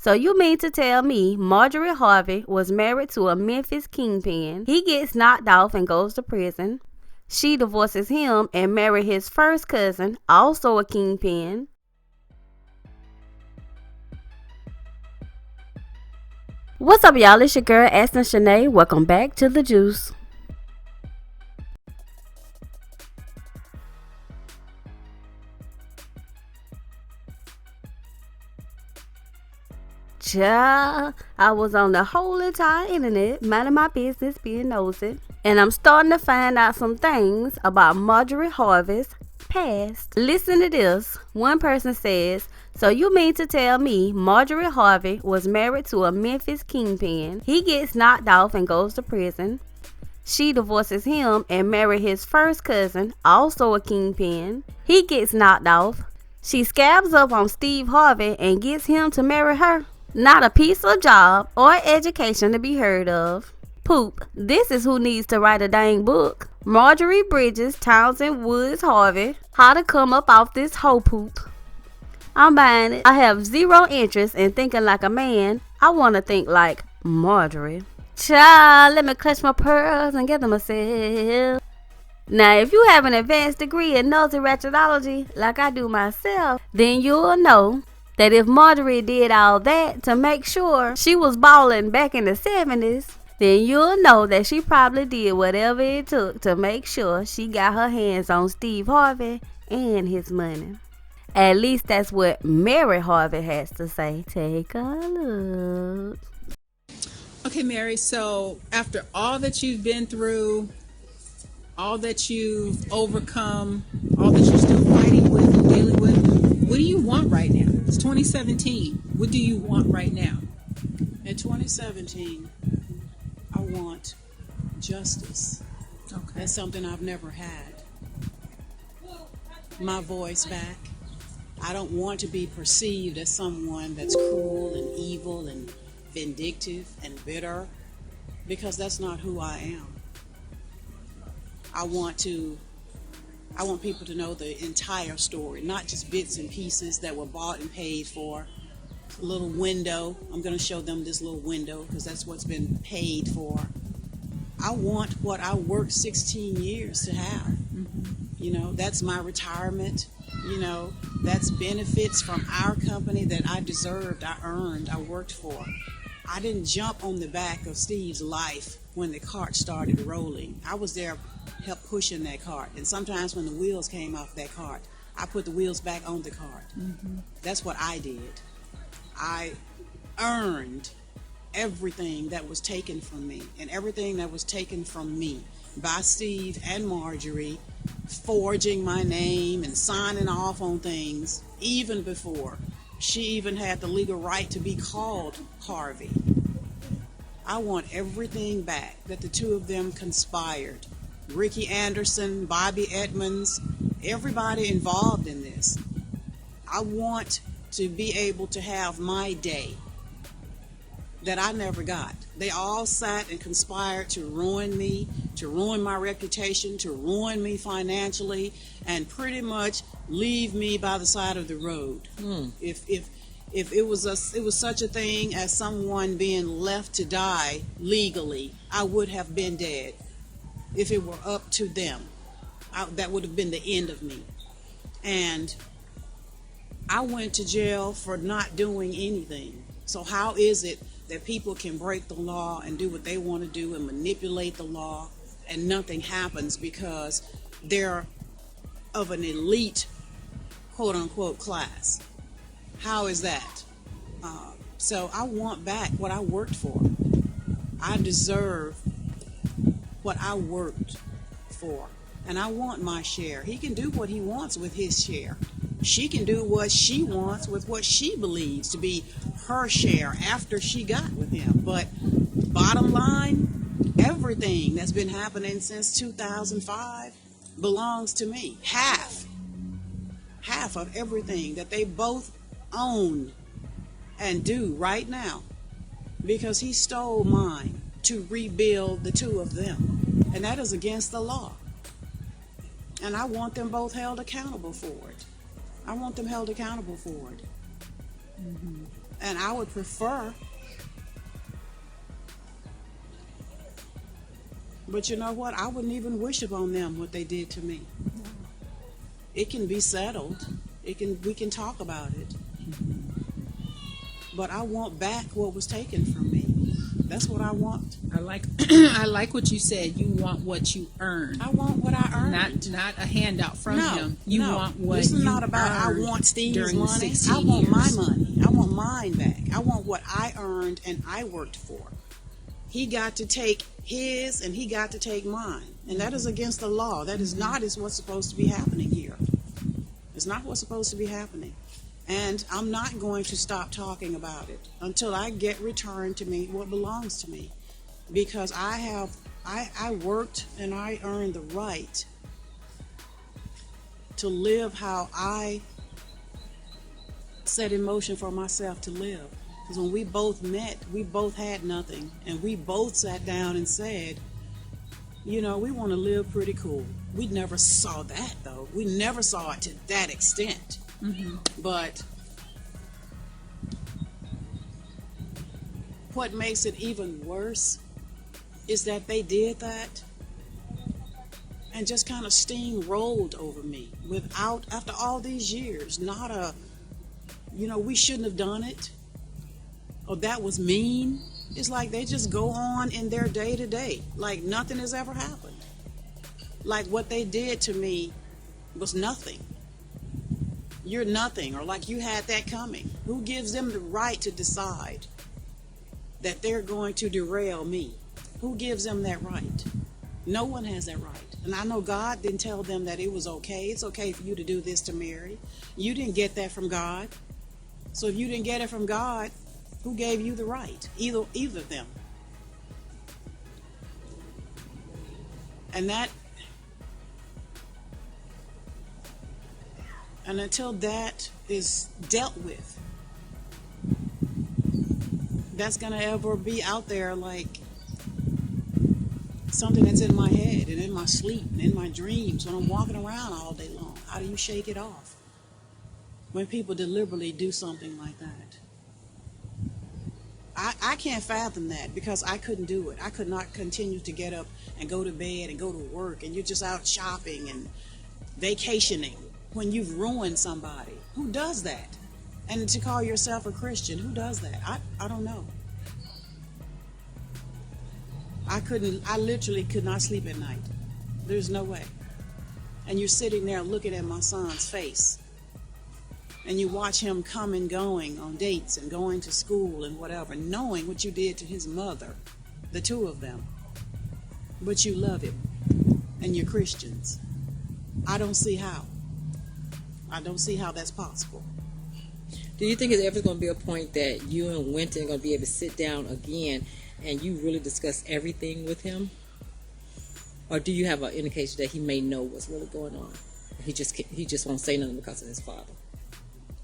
So you mean to tell me Marjorie Harvey was married to a Memphis kingpin? He gets knocked off and goes to prison. She divorces him and marries his first cousin, also a kingpin. What's up, y'all? It's your girl, Astin Shanae. Welcome back to The Juice. Child, I was on the whole entire internet, minding my business, being nosy, and I'm starting to find out some things about Marjorie Harvey's past. Listen to this. One person says, so you mean to tell me Marjorie Harvey was married to a Memphis kingpin? He gets knocked off and goes to prison. She divorces him and marries his first cousin, also a kingpin. He gets knocked off. She scabs up on Steve Harvey and gets him to marry her. Not a piece of job or education to be heard of. Poop. This is who needs to write a dang book. Marjorie Bridges Townsend Woods Harvey. How to come up off this hoe poop. I'm buying it. I have zero interest in thinking like a man. I want to think like Marjorie. Child, let me clutch my pearls and get them myself. Now, if you have an advanced degree in nosy ratchetology, like I do myself, then you'll know that if Marjorie did all that to make sure she was balling back in the 70s, then you'll know that she probably did whatever it took to make sure she got her hands on Steve Harvey and his money. At least that's what Mary Harvey has to say. Take a look. Okay, Mary, so after all that you've been through, all that you've overcome, all that you're still fighting with and dealing with, what do you want right now? It's 2017. What do you want right now? In 2017, I want justice. Okay. That's something I've never had. My voice back. I don't want to be perceived as someone that's cruel and evil and vindictive and bitter, because that's not who I am. I want people to know the entire story, not just bits and pieces that were bought and paid for. A little window. I'm going to show them this little window because that's what's been paid for. I want what I worked 16 years to have. You know, that's my retirement. You know, that's benefits from our company that I deserved, I earned, I worked for. I didn't jump on the back of Steve's life when the cart started rolling. I was there, help pushing that cart. And sometimes when the wheels came off that cart, I put the wheels back on the cart. That's what I did. I earned everything that was taken from me, and everything that was taken from me by Steve and Marjorie, forging my name and signing off on things even before she even had the legal right to be called Harvey. I want everything back that the two of them conspired. Ricky Anderson, Bobby Edmonds, everybody involved in this. I want to be able to have my day that I never got. They all sat and conspired to ruin me, to ruin my reputation, to ruin me financially, and pretty much leave me by the side of the road. If it was such a thing as someone being left to die legally, I would have been dead. If it were up to them, that would have been the end of me. And I went to jail for not doing anything. So how is it that people can break the law and do what they want to do and manipulate the law and nothing happens because they're of an elite, quote-unquote, class? How is that? So I want back what I worked for. I deserve what I worked for, and I want my share. He can do what he wants with his share. She can do what she wants with what she believes to be her share after she got with him. But bottom line, everything that's been happening since 2005 belongs to me. Half of everything that they both own and do right now, because he stole mine to rebuild the two of them, and that is against the law. And I want them both held accountable for it. I want them held accountable for it. And I would prefer, but you know what? I wouldn't even wish upon them what they did to me. It can be settled. We can talk about it. But I want back what was taken from me. That's what I want. I like I like what you said. You want what you earned. I want what I earned. Not a handout from him. You no. want what This is you not about I earned want Steve's during money. the 16 I want years. my money. I want mine back. I want what I earned and I worked for. He got to take his and he got to take mine. And that is against the law. That is not what's supposed to be happening here. It's not what's supposed to be happening. And I'm not going to stop talking about it until I get returned to me what belongs to me. Because I worked and I earned the right to live how I set in motion for myself to live. Because when we both met, we both had nothing. And we both sat down and said, you know, we want to live pretty cool. We never saw that, though. We never saw it to that extent. Mm-hmm. But what makes it even worse is that they did that and just kind of steamrolled over me without, after all these years, not a, you know, we shouldn't have done it, or that was mean. It's like they just go on in their day to day, like nothing has ever happened. Like what they did to me was nothing. You're nothing, or like you had that coming. Who gives them the right to decide that they're going to derail me? Who gives them that right? No one has that right. And I know God didn't tell them that it was okay. It's okay for you to do this to Mary. You didn't get that from God. So if you didn't get it from God, who gave you the right? Either of them. And until that is dealt with, that's going to ever be out there like something that's in my head and in my sleep and in my dreams when I'm walking around all day long. How do you shake it off when people deliberately do something like that? I can't fathom that because I couldn't do it. I could not continue to get up and go to bed and go to work, and you're just out shopping and vacationing when you've ruined somebody. Who does that? And to call yourself a Christian, who does that? I don't know. I literally could not sleep at night. There's no way. And you're sitting there looking at my son's face. And you watch him come and going on dates and going to school and whatever, knowing what you did to his mother, the two of them. But you love him. And you're Christians. I don't see how. I don't see how that's possible. Do you think there's ever going to be a point that you and Winton are going to be able to sit down again and you really discuss everything with him? Or do you have an indication that he may know what's really going on? He just won't say nothing because of his father.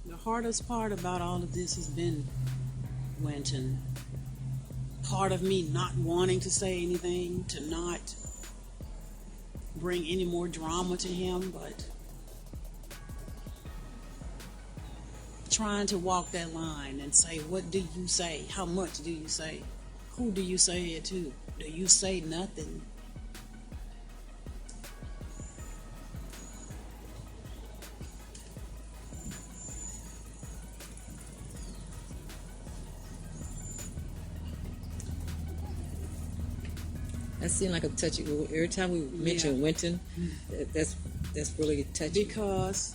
The hardest part about all of this has been Winton. Part of me not wanting to say anything, to not bring any more drama to him, but trying to walk that line and say, what do you say? How much do you say? Who do you say it to? Do you say nothing? That seemed like a touchy. Every time we mention Winton, that's really touchy. Because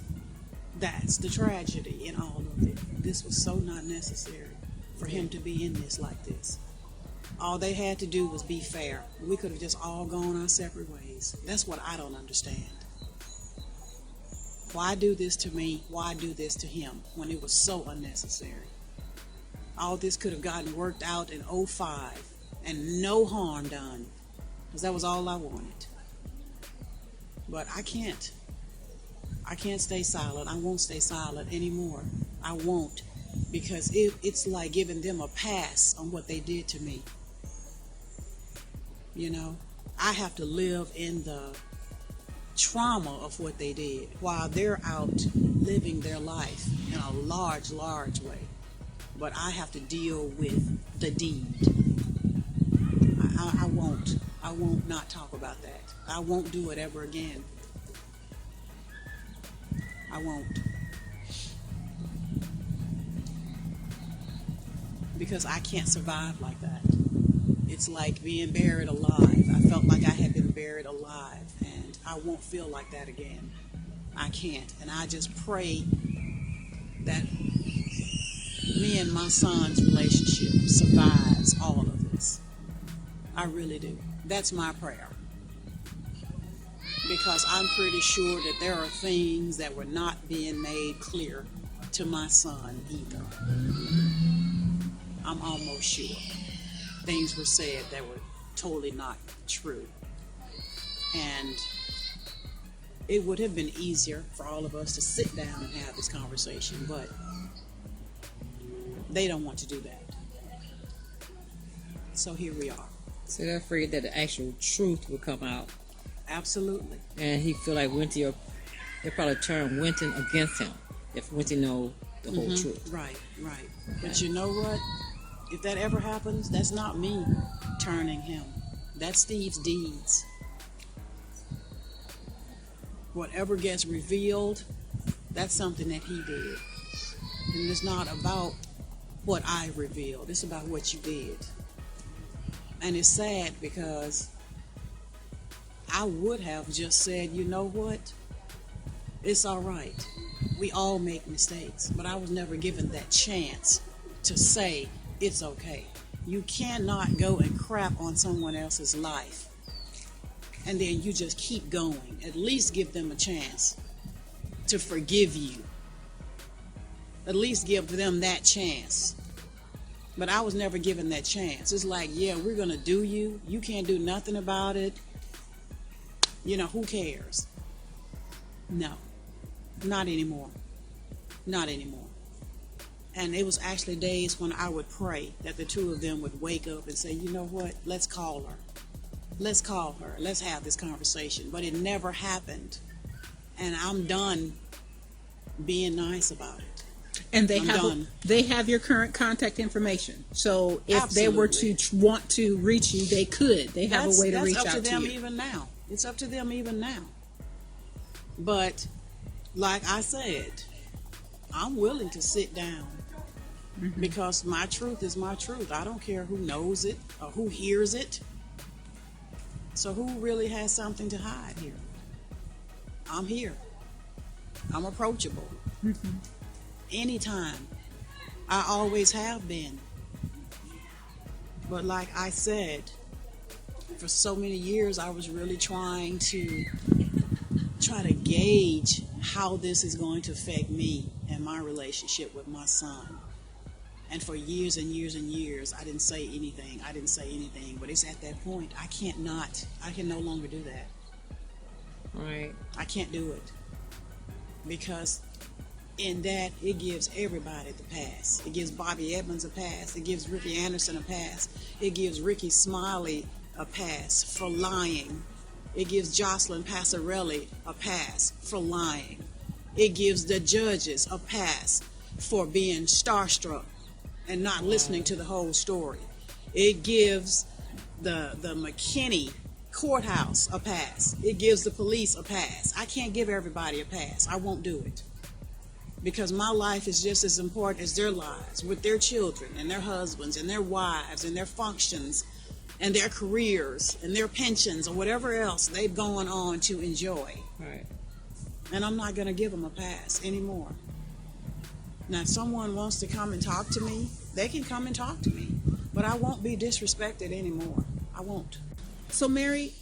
that's the tragedy in all of it. This was so not necessary for him to be in this like this. All they had to do was be fair. We could have just all gone our separate ways. That's what I don't understand. Why do this to me? Why do this to him when it was so unnecessary? All this could have gotten worked out in 2005 and no harm done. Because that was all I wanted. But I can't. I can't stay silent. I won't stay silent anymore. I won't. Because it's like giving them a pass on what they did to me. You know, I have to live in the trauma of what they did while they're out living their life in a large, large way. but I have to deal with the deed. I won't. I won't not talk about that. I won't do it ever again. I won't. Because I can't survive like that. It's like being buried alive. I felt like I had been buried alive, and I won't feel like that again. I can't. And I just pray that me and my son's relationship survives all of this. I really do. That's my prayer. Because I'm pretty sure that there are things that were not being made clear to my son either. I'm almost sure. Things were said that were totally not true. And it would have been easier for all of us to sit down and have this conversation, but they don't want to do that. So here we are. So they're afraid that the actual truth will come out. Absolutely. And he feel like Winty, they'll probably turn Winton against him if Winty know the whole truth. Right. But you know what? If that ever happens, that's not me turning him. That's Steve's deeds. Whatever gets revealed, that's something that he did. And it's not about what I revealed. It's about what you did. And it's sad because I would have just said, you know what? It's all right. We all make mistakes. But I was never given that chance to say, it's okay. You cannot go and crap on someone else's life and then you just keep going. At least give them a chance to forgive you. At least give them that chance. But I was never given that chance. It's like, yeah, we're going to do you. You can't do nothing about it. You know, who cares? No, not anymore. Not anymore. And it was actually days when I would pray that the two of them would wake up and say, you know what, let's call her. Let's call her. Let's have this conversation. But it never happened. And I'm done being nice about it. And they have your current contact information. So if they were to want to reach you, they could. They have a way to reach out to you. That's up to them even now. It's up to them even now. But like I said, I'm willing to sit down. Because my truth is my truth. I don't care who knows it or who hears it. So who really has something to hide here? I'm here. I'm approachable. Anytime. I always have been. But like I said, for so many years I was really trying to gauge how this is going to affect me and my relationship with my son. And for years and years and years, I didn't say anything. But it's at that point, I can no longer do that. Right. I can't do it. Because in that, it gives everybody the pass. It gives Bobby Edmonds a pass. It gives Ricky Anderson a pass. It gives Ricky Smiley a pass for lying. It gives Jocelyn Passarelli a pass for lying. It gives the judges a pass for being starstruck and not listening to the whole story. It gives the McKinney courthouse a pass. It gives the police a pass. I can't give everybody a pass. I won't do it. Because my life is just as important as their lives, with their children and their husbands and their wives and their functions and their careers and their pensions or whatever else they've gone on to enjoy. Right. And I'm not going to give them a pass anymore. Now, if someone wants to come and talk to me, they can come and talk to me. But I won't be disrespected anymore. I won't. So, Mary,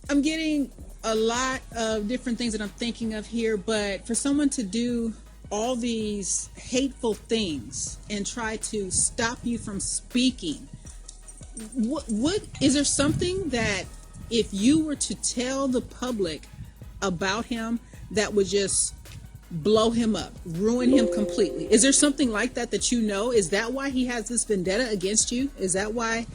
I'm getting a lot of different things that I'm thinking of here, but for someone to do all these hateful things and try to stop you from speaking, what is there something that if you were to tell the public about him that would just blow him up, ruin him completely? Is there something like that you know? Is that why he has this vendetta against you? Is that why,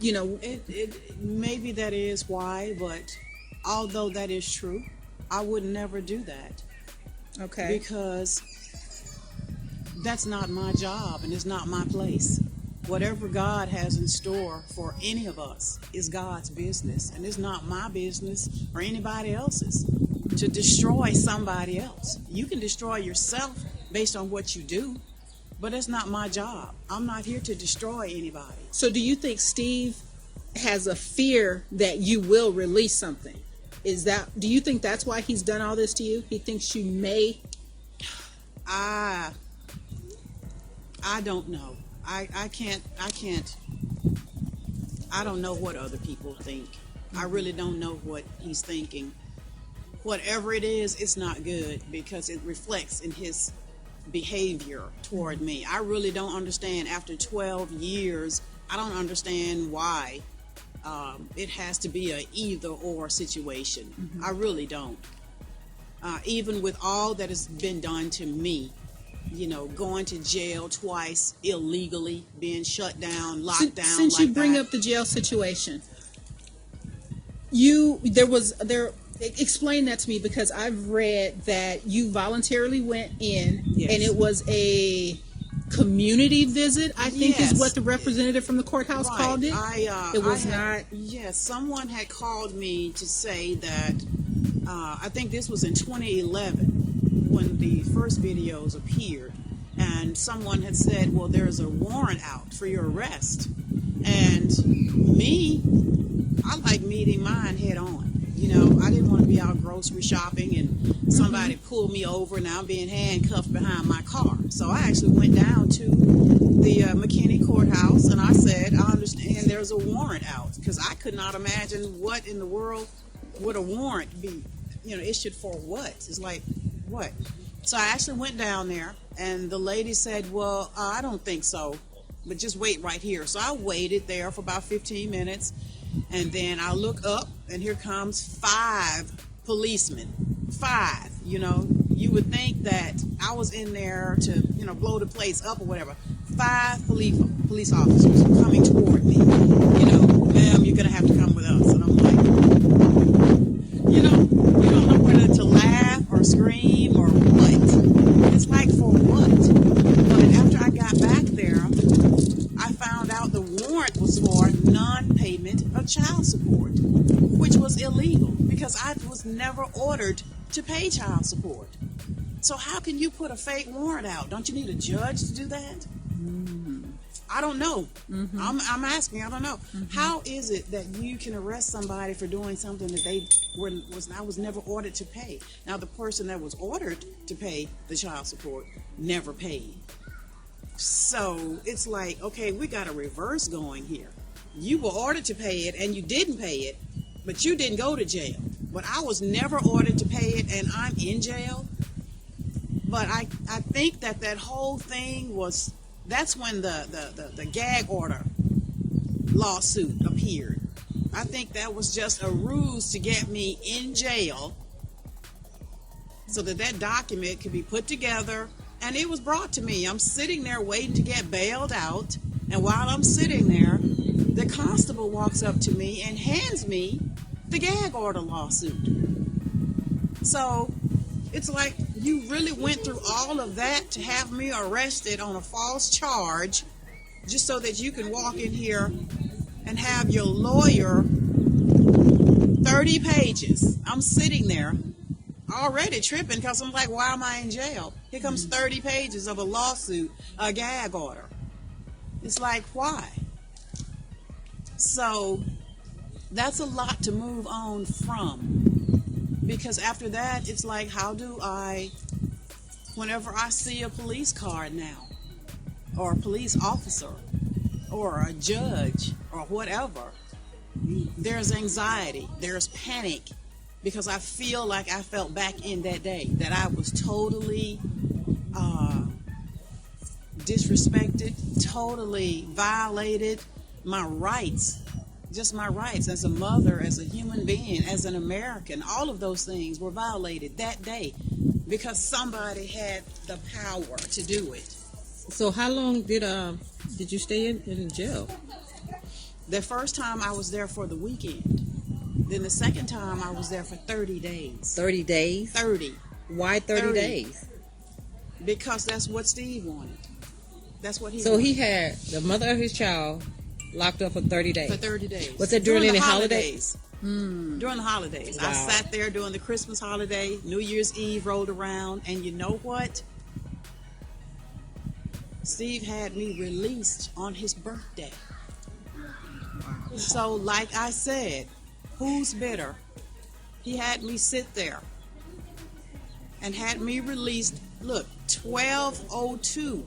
you know? It maybe that is why, but although that is true, I would never do that. Okay. Because that's not my job and it's not my place. Whatever God has in store for any of us is God's business, and it's not my business or anybody else's to destroy somebody else. You can destroy yourself based on what you do, but it's not my job. I'm not here to destroy anybody. So do you think Steve has a fear that you will release something? Do you think that's why he's done all this to you? He thinks you may? I don't know. I can't, I don't know what other people think. I really don't know what he's thinking. Whatever it is, it's not good because it reflects in his behavior toward me. I really don't understand. After 12 years, I don't understand why it has to be a either or situation. I really don't. Even with all that has been done to me, you know, going to jail twice illegally, being shut down, locked down. Since like you bring that. up the jail situation, explain that to me, because I've read that you voluntarily went in, Yes. and it was a community visit, I think Yes. is what the representative from the courthouse Right. called it. It was not. not. Yes, someone had called me to say that. I think this was in 2011 when the first videos appeared, and someone had said, "Well, there's a warrant out for your arrest." And me, I like meeting mine head on. You know, I didn't want to be out grocery shopping and somebody pull me over and I'm being handcuffed behind my car. So I actually went down to the McKinney courthouse and I said, I understand there's a warrant out, because I could not imagine what in the world would a warrant be, you know, issued for what? It's like, what? So I actually went down there and the lady said, well, I don't think so, but just wait right here. So I waited there for about 15 minutes. And then I look up, and here comes 5 policemen. 5, you know. You would think that I was in there to, you know, blow the place up or whatever. 5 police officers coming toward me. You know, ma'am, you're going to have to come with us. And I'm like, you know, you don't know whether to laugh or scream or what. It's like, for what? But after I got back there, I found out the warrant was for non-payment of child support, which was illegal because I was never ordered to pay child support. So how can you put a fake warrant out? Don't you need a judge to do that? I don't know. I'm asking. I don't know. How is it that you can arrest somebody for doing something that I was never ordered to pay? Now, the person that was ordered to pay the child support never paid. So it's like, okay, we got a reverse going here. You were ordered to pay it and you didn't pay it, but you didn't go to jail. But I was never ordered to pay it and I'm in jail. But I think that whole thing was, that's when the gag order lawsuit appeared. I think that was just a ruse to get me in jail so that document could be put together. And it was brought to me. I'm sitting there waiting to get bailed out. And while I'm sitting there, the constable walks up to me and hands me the gag order lawsuit. So it's like, you really went through all of that to have me arrested on a false charge just so that you can walk in here and have your lawyer 30 pages. I'm sitting there already tripping because I'm like, why am I in jail? Here comes 30 pages of a lawsuit, a gag order. It's like, why? So that's a lot to move on from, because after that, it's like, how do I, whenever I see a police car now, or a police officer, or a judge, or whatever, there's anxiety, there's panic, because I feel like I felt back in that day that I was totally disrespected, totally violated my rights, just my rights as a mother, as a human being, as an American. All of those things were violated that day because somebody had the power to do it. So how long did you stay in jail? The first time I was there for the weekend. Then the second time I was there for 30 days. 30 days? 30. Why 30 days? Because that's what Steve wanted. That's what he So wanted. he had the mother of his child locked up for 30 days. For 30 days. Was it during any the holidays? During the holidays. Wow. I sat there during the Christmas holiday. New Year's Eve rolled around. And you know what? Steve had me released on his birthday. So, like I said, who's better? He had me sit there and had me released. Look, 12:02.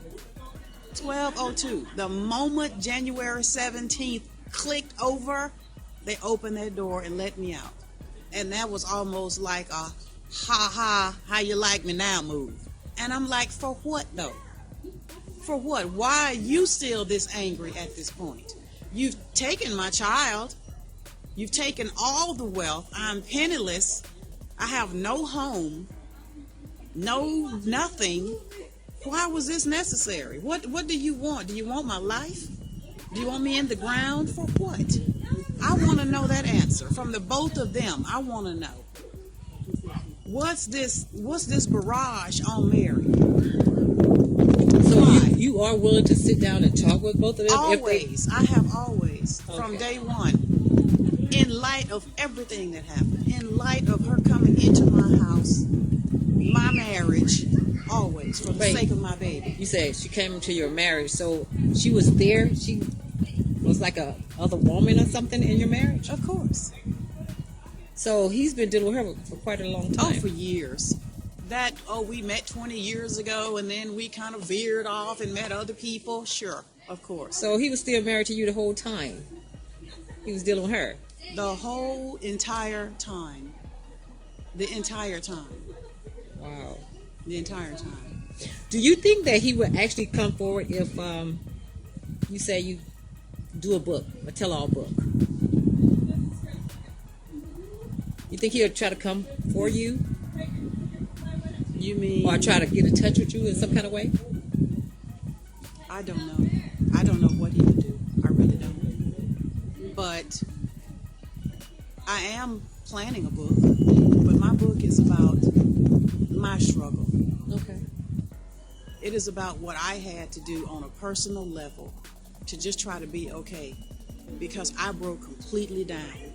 12:02. The moment January 17th clicked over, they opened their door and let me out. And that was almost like a ha, how you like me now move. And I'm like, for what though? For what? Why are you still this angry at this point? You've taken my child. You've taken all the wealth. I'm penniless. I have no home. No nothing. Why was this necessary? What do you want? Do you want my life? Do you want me in the ground? For what? I want to know that answer from the both of them. I want to know. What's this barrage on Mary? So you are willing to sit down and talk with both of them? Always. I have always. Okay. From day one. In light of everything that happened. In light of her coming into my house. My marriage. Always. For the sake of my baby. You said she came into your marriage. So she was there? She was like a other woman or something in your marriage? Of course. So he's been dealing with her for quite a long time. Oh, for years. We met 20 years ago and then we kind of veered off and met other people. Sure, of course. So he was still married to you the whole time? He was dealing with her? The whole entire time. The entire time. Wow. The entire time. Do you think that he would actually come forward if you say you do a book, a tell-all book? You think he'll try to come for you? You mean? Or try to get in touch with you in some kind of way? I don't know. I don't know what he would do. I really don't. But I am planning a book. But my book is about my struggle. Okay. It is about what I had to do on a personal level to just try to be okay. Because I broke completely down.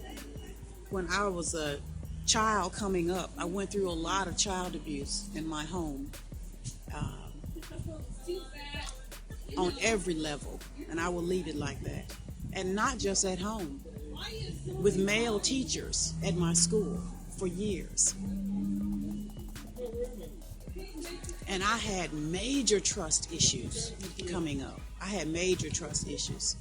When I was a child coming up, I went through a lot of child abuse in my home. On every level. And I will leave it like that. And not just at home. With male teachers at my school for years. And I had major trust issues coming up. I had major trust issues.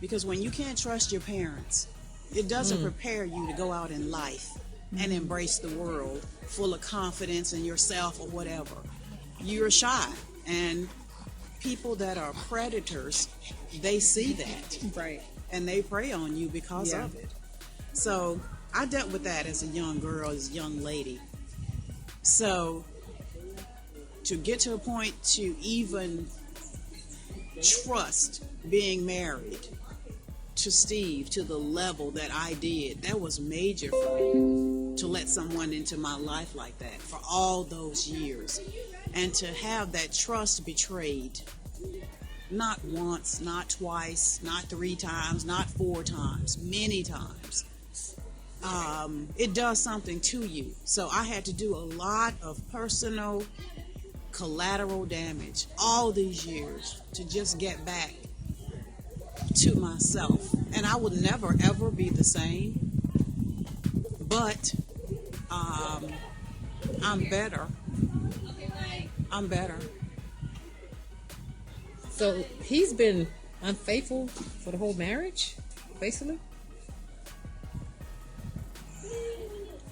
Because when you can't trust your parents, it doesn't prepare you to go out in life and embrace the world full of confidence in yourself or whatever. You're shy. And people that are predators, they see that. Right. And they prey on you because of it. So I dealt with that as a young girl, as a young lady. So to get to a point to even trust being married to Steve to the level that I did, that was major for me, to let someone into my life like that for all those years. And to have that trust betrayed, not once, not twice, not 3 times, not 4 times, many times. It does something to you. So I had to do a lot of personal collateral damage all these years to just get back to myself. And I will never ever be the same. But I'm better. I'm better. So he's been unfaithful for the whole marriage, basically?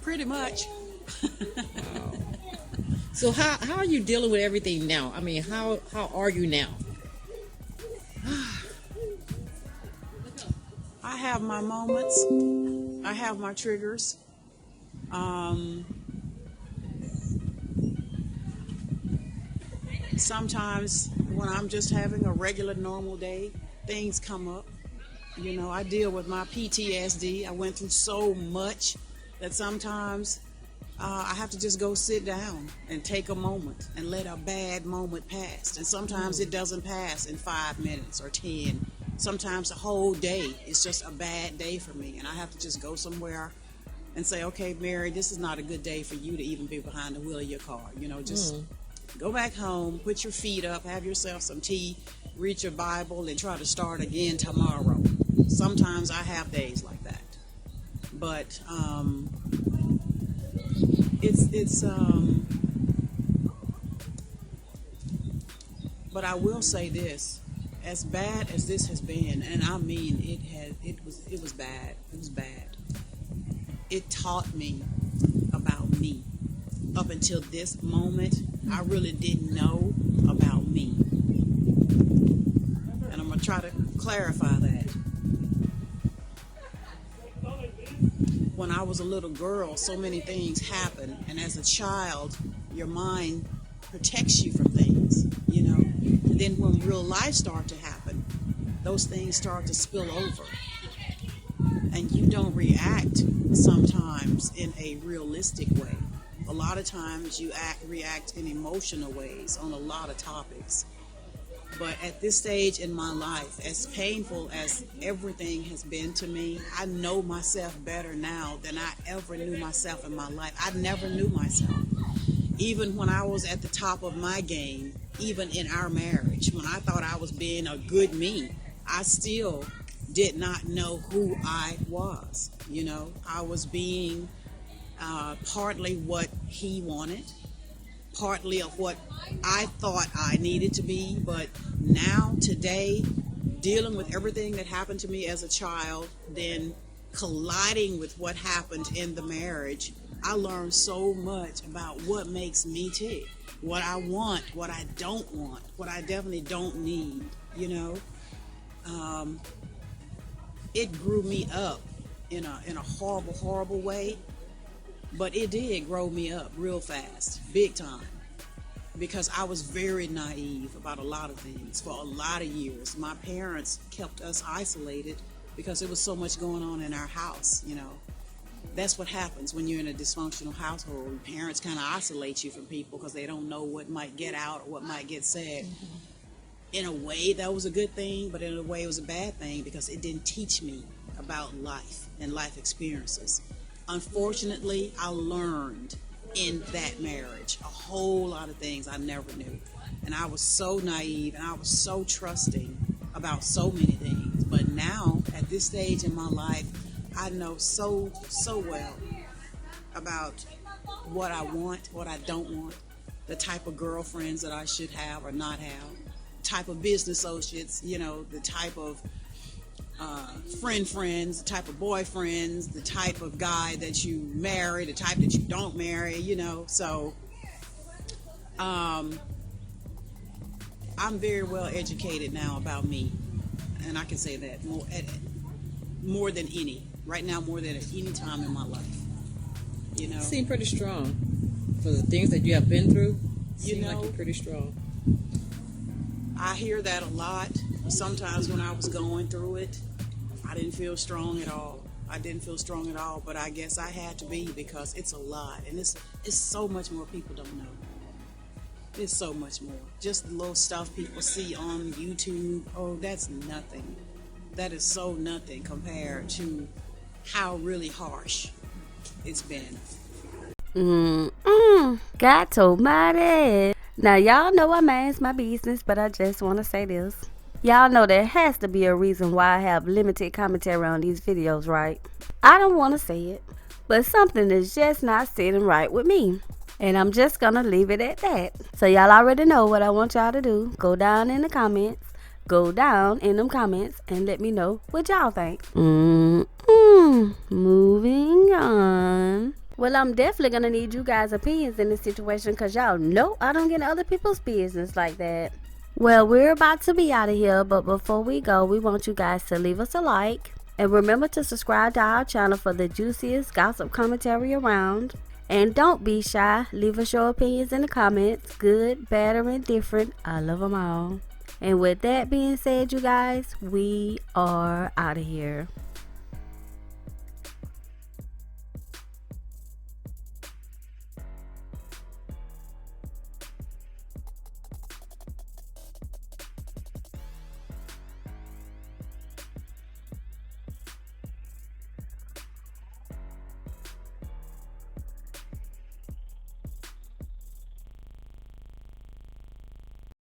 Pretty much. Wow. So how are you dealing with everything now? I mean, how are you now? I have my moments. I have my triggers. Sometimes when I'm just having a regular normal day, things come up. You know, I deal with my PTSD. I went through so much that sometimes I have to just go sit down and take a moment and let a bad moment pass. And sometimes it doesn't pass in 5 minutes or 10. Sometimes the whole day is just a bad day for me, and I have to just go somewhere and say, okay, Mary, this is not a good day for you to even be behind the wheel of your car. You know, just go back home, put your feet up, have yourself some tea, read your Bible, and try to start again tomorrow. Sometimes I have days like that. But but I will say this, as bad as this has been, and I mean it was bad. It was bad. It taught me about me. Up until this moment, I really didn't know about me. And I'm going to try to clarify that. When I was a little girl, so many things happened. And as a child, your mind protects you from things, you know. And then when real life starts to happen, those things start to spill over. And you don't react sometimes in a realistic way. A lot of times you react in emotional ways on a lot of topics. But at this stage in my life, as painful as everything has been to me, I know myself better now than I ever knew myself in my life. I never knew myself. Even when I was at the top of my game, even in our marriage, when I thought I was being a good me, I still did not know who I was. You know, I was being partly what he wanted, partly of what I thought I needed to be. But now, today, dealing with everything that happened to me as a child, then colliding with what happened in the marriage, I learned so much about what makes me tick, what I want, what I don't want, what I definitely don't need, you know. It grew me up in a horrible, horrible way, but it did grow me up real fast, big time, because I was very naive about a lot of things for a lot of years. My parents kept us isolated because there was so much going on in our house, you know. That's what happens when you're in a dysfunctional household. Parents kind of isolate you from people because they don't know what might get out or what might get said. In a way, that was a good thing, but in a way, it was a bad thing because it didn't teach me about life and life experiences. Unfortunately, I learned in that marriage a whole lot of things I never knew. And I was so naive and I was so trusting about so many things. But now, at this stage in my life, I know so well about what I want, what I don't want, the type of girlfriends that I should have or not have, type of business associates, you know, the type of friends, the type of boyfriends, the type of guy that you marry, the type that you don't marry, you know. So I'm very well educated now about me, and I can say that more than any, right now, more than at any time in my life, you know. You seem pretty strong for the things that you have been through. You know, like you're pretty strong. I hear that a lot. Sometimes when I was going through it, I didn't feel strong at all. But I guess I had to be, because it's a lot, and it's so much more people don't know. It's so much more. Just the little stuff people see on YouTube, oh, that's nothing. That is so nothing compared to how really harsh it's been. God told my dad. Now, y'all know I manage my business, but I just want to say this. Y'all know there has to be a reason why I have limited commentary on these videos, right? I don't want to say it, but something is just not sitting right with me. And I'm just going to leave it at that. So y'all already know what I want y'all to do. Go down in them comments and let me know what y'all think. Moving on. Well, I'm definitely going to need you guys' opinions in this situation, because y'all know I don't get in other people's business like that. Well, we're about to be out of here, but before we go, we want you guys to leave us a like. And remember to subscribe to our channel for the juiciest gossip commentary around. And don't be shy. Leave us your opinions in the comments. Good, bad, or indifferent. I love them all. And with that being said, you guys, we are out of here.